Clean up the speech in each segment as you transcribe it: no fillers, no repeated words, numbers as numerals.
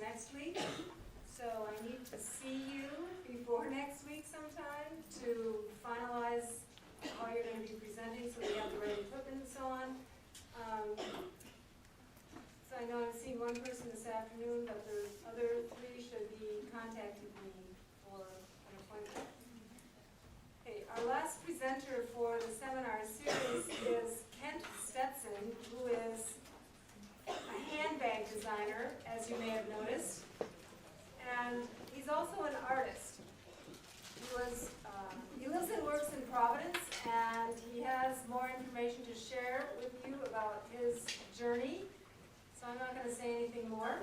next week. So I need to see you before next week sometime to finalize how you're going to be presenting so we have the right equipment and so on. So I know I've seen one person this afternoon, but the other three should be contacting me for an appointment. Okay, our last presenter for the seminar series is Kent Stetson, who is a handbag designer, as you may have noticed. And he's also an artist. He lives and works in Providence, and he has more information to share with you about his journey. So I'm not going to say anything more.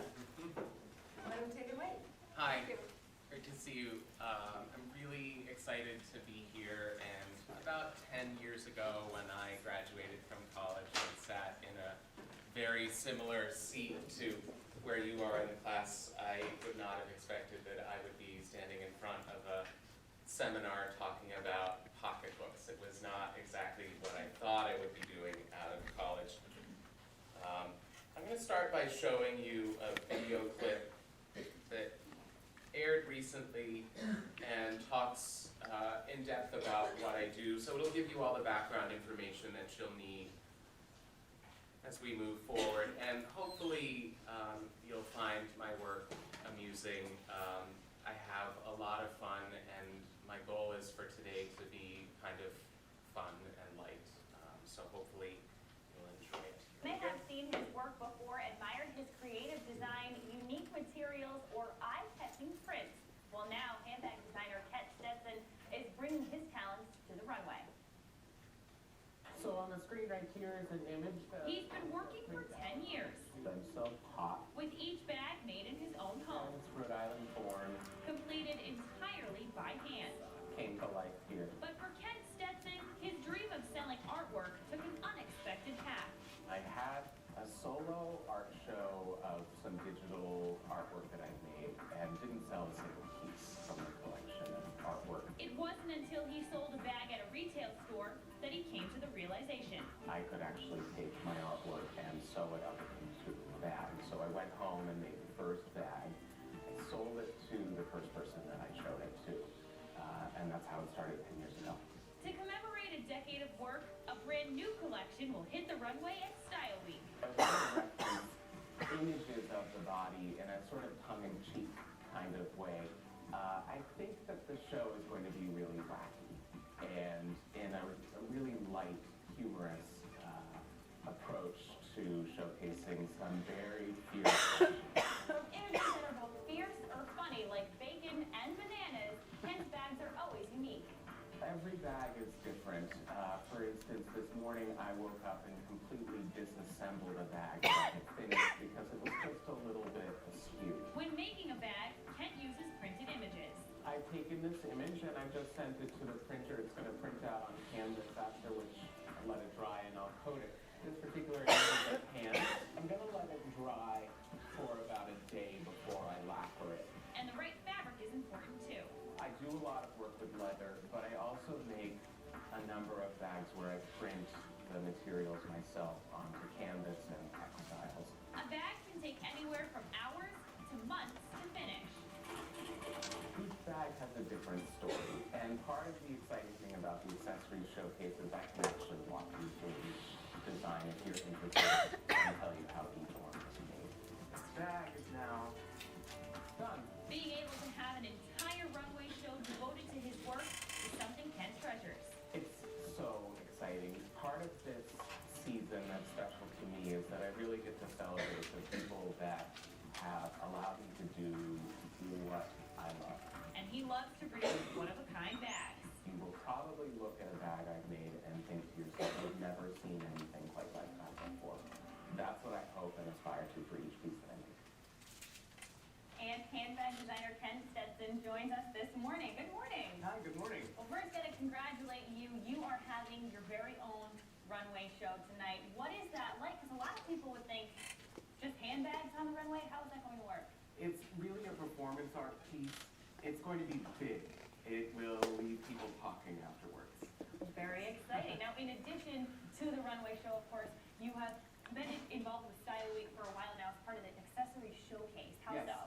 Let him take it away. Hi, great to see you. I'm really excited to be here, and about 10 years ago when I graduated from college and sat in a very similar seat to where you are in the class, I would not have expected that I would be standing in front of a seminar talking about pocketbooks. It was not exactly what I thought I would be doing out of college. I'm going to start by showing you a video clip that aired recently and talks in depth about what I do. So it'll give you all the background information that you'll need as we move forward. And hopefully you'll find my work amusing. I have a lot of fun, and my goal is for today to be kind of fun and light. So hopefully you'll enjoy it. You may have seen his work before, admired his creative design, unique materials, or eye-catching prints. Well, now handbag designer Kent Stetson is bringing his talents to the runway. So on the screen right here is an image. He's been working for 10 years, I'm self-taught. with each bag made in his own home, It's Rhode Island born. completed entirely by hand. Came to life here. But for Kent Stetson, his dream of selling artwork took an unexpected path. I had a solo art show of some digital artwork that I made and didn't sell a single piece from the collection of artwork. It wasn't until he sold a bag at a retail store that he came to the realization. I could actually take my artwork and sew it up into a bag. So I went home and made the first bag. I sold it to the first person that I showed it to. And that's how it started 10 years ago. To commemorate a decade of work, a brand new collection will hit the runway at Style Week. I was going to reference images of the body in a sort of tongue-in-cheek kind of way. I think that the show is going to be really wacky and in a really light, humorous approach to showcasing some very fierce. Images that are both fierce or funny, like bacon and bananas, Kent's bags are always unique. Every bag is different. For instance, this morning I woke up and completely disassembled a bag that I had finished because it was just a little bit askew. When making a bag, Kent uses printed images. I've taken this image and I've just sent it to the printer. It's going to print out on canvas, after which I let it dry and I'll coat it. This particular image of hand, I'm going to let it dry for about a day before I lacquer it. And the right fabric is important too. I do a lot of work with leather, but I also make a number of bags where I print the materials myself onto canvas and textiles. A bag can take anywhere from hours to months to finish. Each bag has a different story, and part of the exciting thing about the accessories showcase is I can actually walk you through each design if you're interested and tell you how each one is made. This bag is now done. Being able to have an entire runway show devoted to his work is something Kent treasures. It's so exciting. Part of this season that's special to me is that I really get to celebrate the people that have allowed me to do what I love. And he loves to produce one-of-a-kind bags. You will probably look at a bag I've made and think to yourself, you've never seen anything quite like that before. That's what I hope and aspire to for each piece that I make. And handbag designer Kent Stetson joins us this morning. Good morning. Hi, good morning. Well, first, got to congratulate you. You are having your very own runway show tonight. What is that like? Because a lot of people would think just handbags on the runway. How is that going to work? It's really a performance art piece. It's going to be big. It will leave people talking afterwards. Very exciting. Now, in addition to the runway show, of course, you have been involved with Style Week for a while now as part of the accessory showcase. How Yes. so?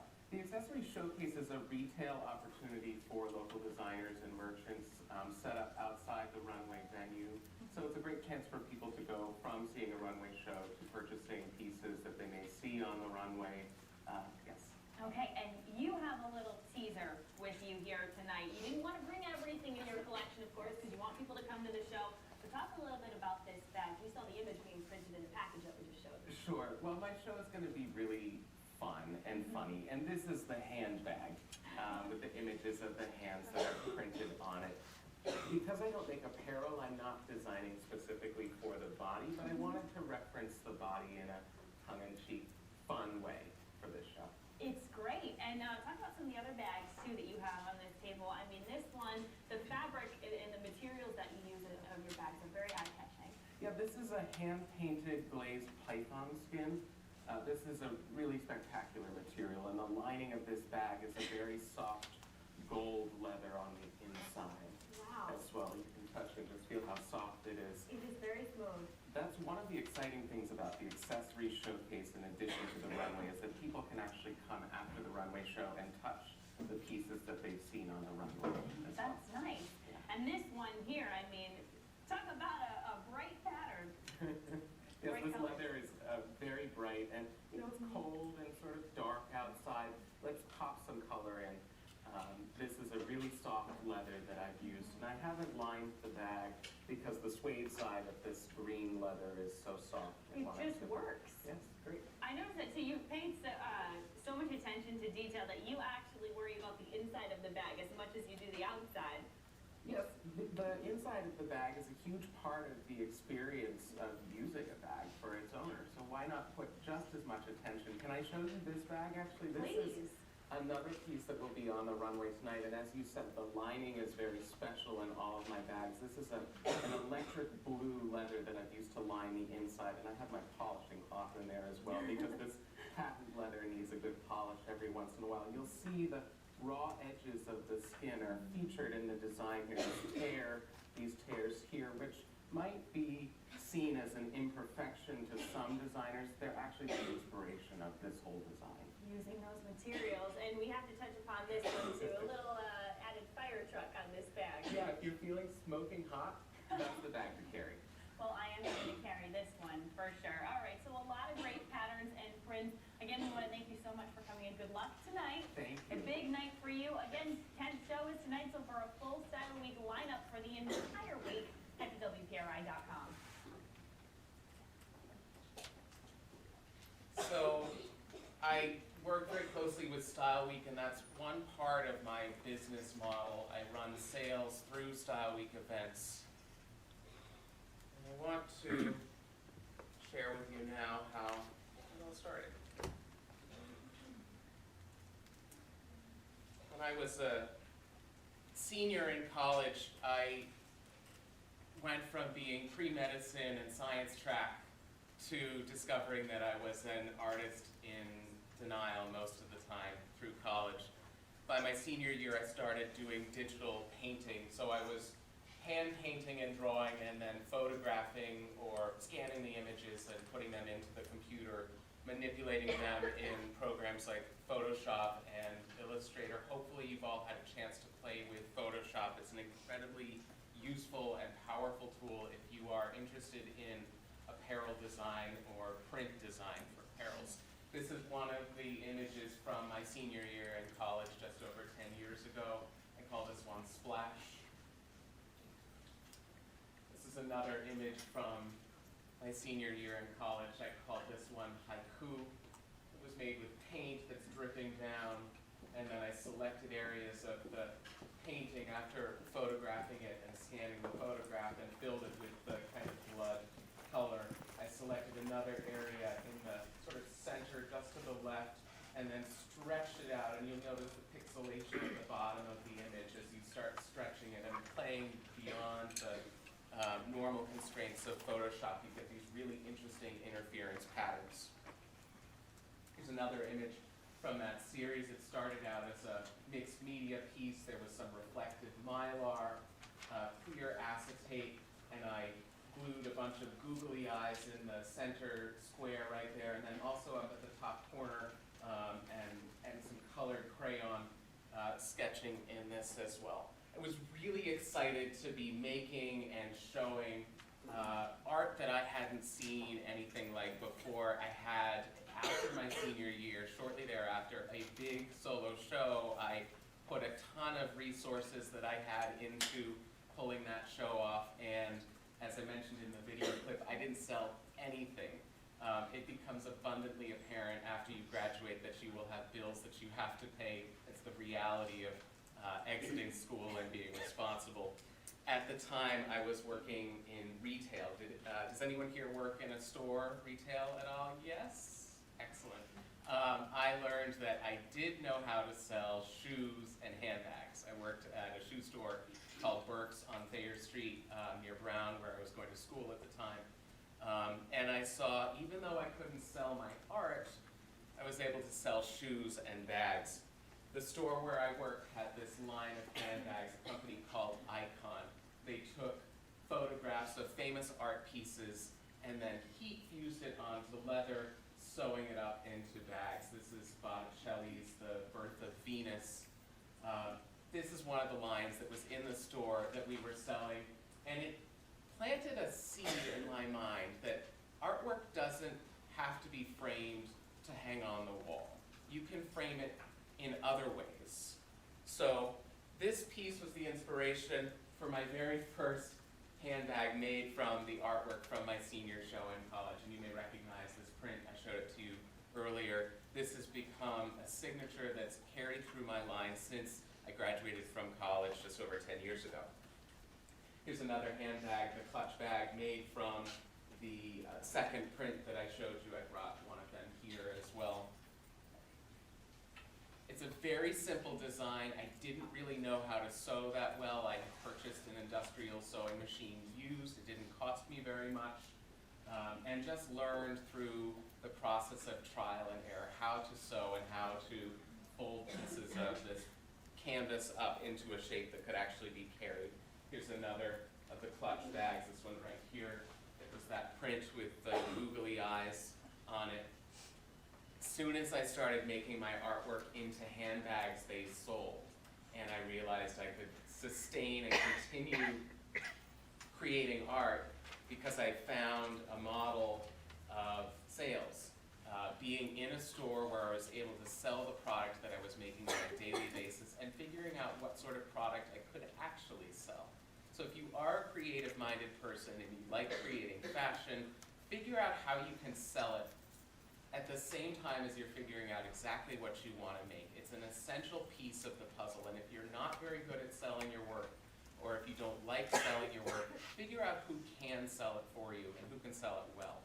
retail opportunity for local designers and merchants set up outside the runway venue. So it's a great chance for people to go from seeing a runway show to purchasing pieces that they may see on the runway. Yes. Okay, and you have a little teaser with you here tonight. You didn't want to bring everything in your collection, of course, because you want people to come to the show. But talk a little bit about this bag. We saw the image being printed in the package that we just showed. Sure. Well, my show is going to be really fun and funny, and this is the handbag with the images of the hands that are printed on it. Because I don't make apparel, I'm not designing specifically for the body, but I wanted to reference the body in a tongue-in-cheek, fun way for this show. It's great. And talk about some of the other bags, too, that you have on this table. I mean, this one, the fabric and the materials that you use of your bags are very eye-catching. Yeah, this is a hand-painted glazed python skin. This is a really spectacular material, and the lining of this bag is a very soft gold leather on the inside. Wow. As well, you can touch and just feel how soft it is. It is very smooth. That's one of the exciting things about the accessory showcase in addition to the runway is that people can actually come after the runway show and touch the pieces that they've seen on the runway as well. That's nice. And this one here, I mean, talk about a bright pattern. Yes, Bright this colors. leather is very bright, and you know, it's cold and sort of dark outside. Let's pop some color in. This is a really soft leather that I've used, and I haven't lined the bag because the suede side of this green leather is so soft. It just works. Yes, great. I noticed that, so you paid so much attention to detail that you actually worry about the inside of the bag as much as you do the outside. Yes, the inside of the bag is a huge part of the experience of using a bag for its owner. So why not put just as much attention? Can I show you this bag? Actually, this is Please. another piece that will be on the runway tonight. And as you said, the lining is very special in all of my bags. This is an electric blue leather that I've used to line the inside. And I have my polishing cloth in there as well because this patent leather needs a good polish every once in a while. You'll see the raw edges of the skin are featured in the design here. These tears here, which might be seen as an imperfection to some designers, they're actually the inspiration of this whole design. Using those materials, and we have to touch upon this one too, a little added fire truck on this bag. Yeah, if you're feeling smoking hot, that's the bag to carry. Well, I am going to carry this one for sure. All right, so a lot of great patterns and prints. Again, we want to thank you so much for coming and good luck tonight. Thank A you. big night for you. Again, 10th show is tonight, so for a full Style Week lineup for the entire week, head to WPRI.com. So I work very closely with Style Week, and that's one part of my business model. I run sales through Style Week events. And I want to share with you now how it all started. When I was a senior in college, I went from being pre-medicine and science track to discovering that I was an artist in denial most of the time through college. By my senior year, I started doing digital painting, so I was hand painting and drawing and then photographing or scanning the images and putting them into the computer, manipulating them in programs like Photoshop and Illustrator. Hopefully you've all had a chance to play with Photoshop. It's an incredibly useful and powerful tool if you are interested in apparel design or print design for apparels. This is one of the images from my senior year in college just over 10 years ago. I call this one Splash. This is another image from my senior year in college. I call this one Haiku. It was made with paint that's dripping down, and then I selected areas of the painting after photographing it and scanning the photograph and filled it with the kind of blood color. I selected another area in the sort of center just to the left and then stretched it out, and you'll notice the pixelation at the bottom of the image as you start stretching it and playing beyond the normal constraints of Photoshop. You get these really interesting interference patterns. Here's another image from that series. It started out as a mixed media piece. There was some reflective mylar, clear acetate, and I glued a bunch of googly eyes in the center square right there, and then also up at the top corner, and some colored crayon arts as well. I was really excited to be making and showing art that I hadn't seen anything like before. I had, after my senior year, shortly thereafter, a big solo show. I put a ton of resources that I had into pulling that show off, and as I mentioned in the video clip, I didn't sell anything. It becomes abundantly apparent after you graduate that you will have bills that you have to pay. It's the reality of exiting school and being responsible. At the time, I was working in retail. Does anyone here work in a store, retail at all? Yes? Excellent. I learned that I did know how to sell shoes and handbags. I worked at a shoe store called Burke's on Thayer Street near Brown, where I was going to school at the time. And I saw, even though I couldn't sell my art, I was able to sell shoes and bags. The store where I worked had this line of handbags, a company called Icon. They took photographs of famous art pieces and then heat fused it onto leather, sewing it up into bags. This is Botticelli's The Birth of Venus. This is one of the lines that was in the store that we were selling, and it planted a seed in my mind that artwork doesn't have to be framed to hang on the wall. You can frame it in other ways. So this piece was the inspiration for my very first handbag made from the artwork from my senior show in college, and you may recognize this print. I showed it to you earlier. This has become a signature that's carried through my line since I graduated from college just over 10 years ago. Here's another handbag, the clutch bag, made from the second print that I showed you. I brought one of them here as well. It's a very simple design. I didn't really know how to sew that well. I purchased an industrial sewing machine used. It didn't cost me very much. And just learned through the process of trial and error how to sew and how to fold pieces of this canvas up into a shape that could actually be carried. Here's another of the clutch bags, this one right here. It was that print with the googly eyes on it. As soon as I started making my artwork into handbags, they sold. And I realized I could sustain and continue creating art because I found a model of sales. Being in a store where I was able to sell the product that I was making on a daily basis and figuring out what sort of product I could actually sell. So if you are a creative-minded person and you like creating fashion, figure out how you can sell it at the same time as you're figuring out exactly what you want to make. It's an essential piece of the puzzle, and if you're not very good at selling your work, or if you don't like selling your work, figure out who can sell it for you and who can sell it well.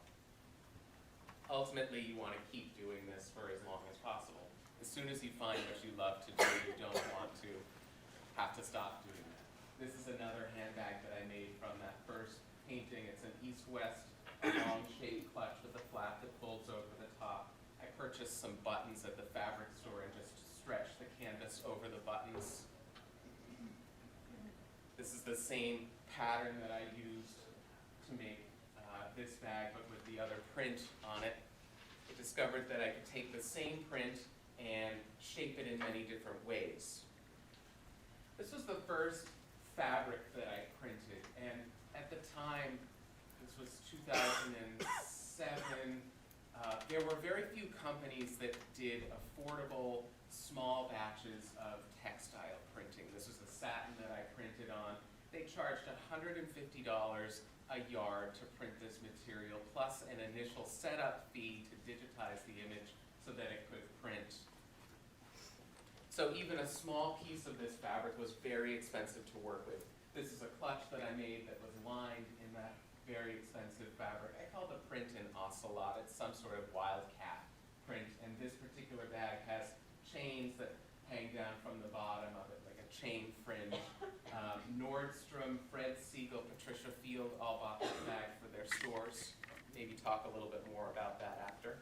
Ultimately, you want to keep doing this for as long as possible. As soon as you find what you love to do, you don't want to have to stop doing that. This is another handbag that I made from that first painting. It's an east-west long-shaped clutch with a flap that folds over the top. I purchased some buttons at the fabric store and just stretched the canvas over the buttons. This is the same pattern that I used to make this bag, but with the other print on it. I discovered that I could take the same print and shape it in many different ways. This was the first fabric that I printed, and at the time, this was 2007, there were very few companies that did affordable, small batches of textile printing. This was the satin that I printed on. They charged $150 a yard to print this material, plus an initial setup fee to digitize the image so that it could print. So even a small piece of this fabric was very expensive to work with. This is a clutch that I made that was lined in that very expensive fabric. I call the print an ocelot. It's some sort of wildcat print, and this particular bag has chains that hang down from the bottom of it, like a chain fringe. Nordstrom, Fred Siegel, Patricia Field all bought this bag for their stores. Maybe talk a little bit more about that after.